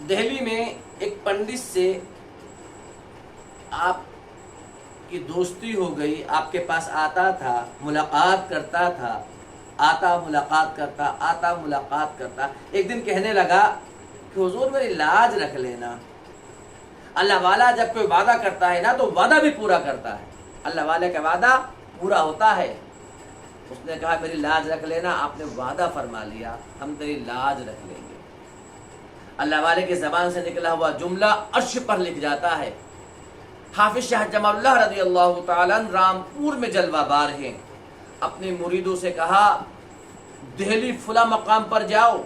دہلی میں ایک پنڈت سے آپ کی دوستی ہو گئی، آپ کے پاس آتا تھا، ملاقات کرتا تھا، آتا ملاقات کرتا، آتا ملاقات کرتا۔ ایک دن کہنے لگا کہ حضور میری لاج رکھ لینا۔ اللہ والا جب کوئی وعدہ کرتا ہے نا تو وعدہ بھی پورا کرتا ہے، اللہ والے کا وعدہ پورا ہوتا ہے۔ اس نے کہا میری لاج رکھ لینا، آپ نے وعدہ فرما لیا، ہم تیری لاج رکھ لیں گے۔ اللہ والے کی زبان سے نکلا ہوا جملہ عرش پر لکھ جاتا ہے۔ حافظ شاہ جمال اللہ رضی اللہ تعالیٰ رامپور میں جلوہ بار ہیں، اپنے مریدوں سے کہا دہلی فلاں مقام پر جاؤ،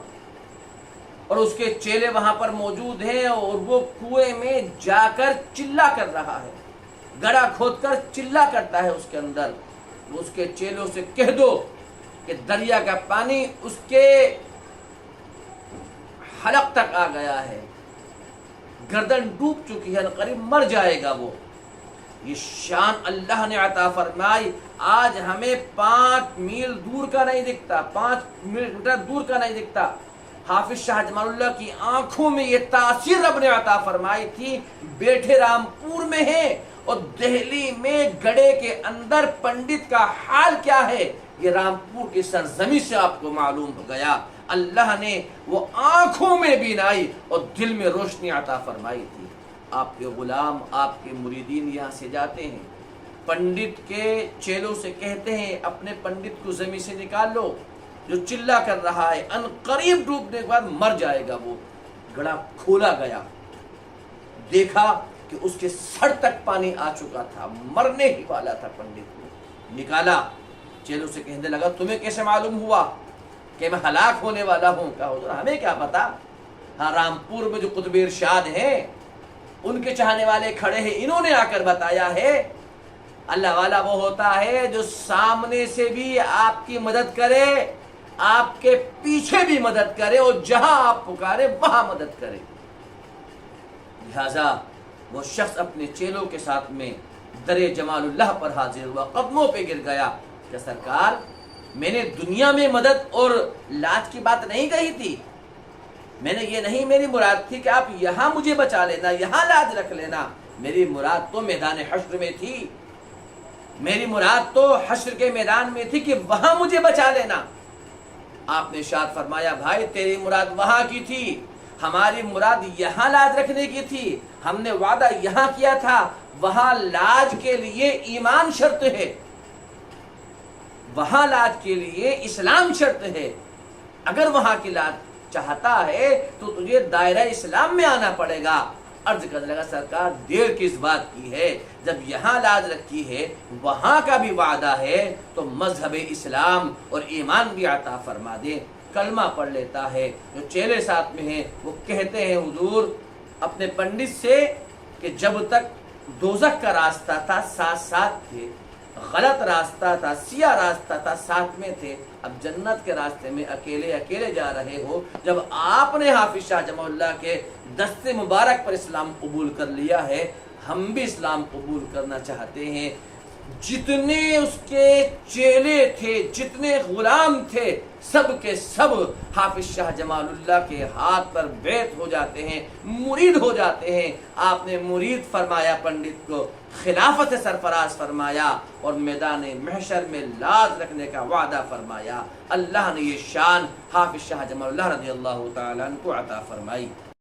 اور اس کے چیلے وہاں پر موجود ہیں، اور وہ کنویں میں جا کر چلا کر رہا ہے، گڑھا کھود کر چلا کرتا ہے اس کے اندر۔ وہ اس کے چیلوں سے کہہ دو کہ دریا کا پانی اس کے حلق تک آ گیا ہے، گردن ڈوب چکی ہے، قریب مر جائے گا وہ۔ یہ شان اللہ نے عطا فرمائی، آج ہمیں 5 میل دور کا نہیں دکھتا، 5 میٹر دور کا نہیں دکھتا۔ حافظ شاہ جمال اللہ کی آنکھوں میں یہ تاثیر رب نے عطا فرمائی تھی، بیٹھے رامپور میں ہیں اور دہلی میں گڑھے کے اندر پنڈت کا حال کیا ہے یہ رامپور کی سرزمین سے آپ کو معلوم ہو گیا۔ اللہ نے وہ آنکھوں میں بینائی اور دل میں روشنی عطا فرمائی تھی۔ آپ کے غلام، آپ کے مریدین یہاں سے جاتے ہیں، پنڈت کے چیلوں سے کہتے ہیں اپنے پنڈت کو زمین سے نکال لو، جو چلا کر رہا ہے، ان قریب ڈوبنے کے بعد مر جائے گا وہ۔ گڑھا کھولا گیا، دیکھا کہ اس کے سر تک پانی آ چکا تھا، مرنے ہی والا تھا پنڈت کو۔ نکالا، چیلوں سے کہنے لگا تمہیں کیسے معلوم ہوا کہ میں ہلاک ہونے والا ہوں؟ کہا حضور ہمیں کیا پتا، ہاں رامپور میں جو قطب ارشاد ہیں ان کے چاہنے والے کھڑے ہیں، انہوں نے آ کر بتایا ہے۔ اللہ والا وہ ہوتا ہے جو سامنے سے بھی آپ کی مدد کرے، آپ کے پیچھے بھی مدد کرے، اور جہاں آپ پکارے وہاں مدد کرے۔ لہذا وہ شخص اپنے چیلوں کے ساتھ میں در جمال اللہ پر حاضر ہوا، قدموں پہ گر گیا کہ سرکار میں نے دنیا میں مدد اور لاج کی بات نہیں کہی تھی، میں نے یہ نہیں، میری مراد تھی کہ آپ یہاں مجھے بچا لینا، یہاں لاج رکھ لینا۔ میری مراد تو میدان حشر میں تھی، میری مراد تو حشر کے میدان میں تھی کہ وہاں مجھے بچا لینا۔ آپ نے ارشاد فرمایا بھائی تیری مراد وہاں کی تھی، ہماری مراد یہاں لاج رکھنے کی تھی، ہم نے وعدہ یہاں کیا تھا، وہاں لاج کے لیے ایمان شرط ہے، وہاں لاج کے لیے اسلام شرط ہے۔ اگر وہاں کی لاج چاہتا ہے تو تجھے دائرہ اسلام میں آنا پڑے گا۔ عرض کرنے لگا سرکار دیر کس بات کی ہے، جب یہاں لاج رکھی ہے وہاں کا بھی وعدہ ہے تو مذہب اسلام اور ایمان بھی عطا فرما دے۔ کلمہ پڑھ لیتا ہے، جو چیلے ساتھ میں ہیں وہ کہتے ہیں حضور اپنے پنڈت سے کہ جب تک دوزخ کا راستہ تھا ساتھ ساتھ تھے، غلط راستہ تھا، سیاہ راستہ تھا، ساتھ میں تھے، اب جنت کے راستے میں اکیلے اکیلے جا رہے ہو۔ جب آپ نے حافظ شاہ جمال اللہ کے دست مبارک پر اسلام قبول کر لیا ہے، ہم بھی اسلام قبول کرنا چاہتے ہیں۔ جتنے اس کے چیلے تھے، جتنے غلام تھے، سب کے سب حافظ شاہ جمال اللہ کے ہاتھ پر بیعت ہو جاتے ہیں، مرید ہو جاتے ہیں۔ آپ نے مرید فرمایا پنڈت کو، خلافت سرفراز فرمایا، اور میدان محشر میں لاج رکھنے کا وعدہ فرمایا۔ اللہ نے یہ شان حافظ شاہ جمال اللہ رضی اللہ تعالیٰ عنہ کو عطا فرمائی۔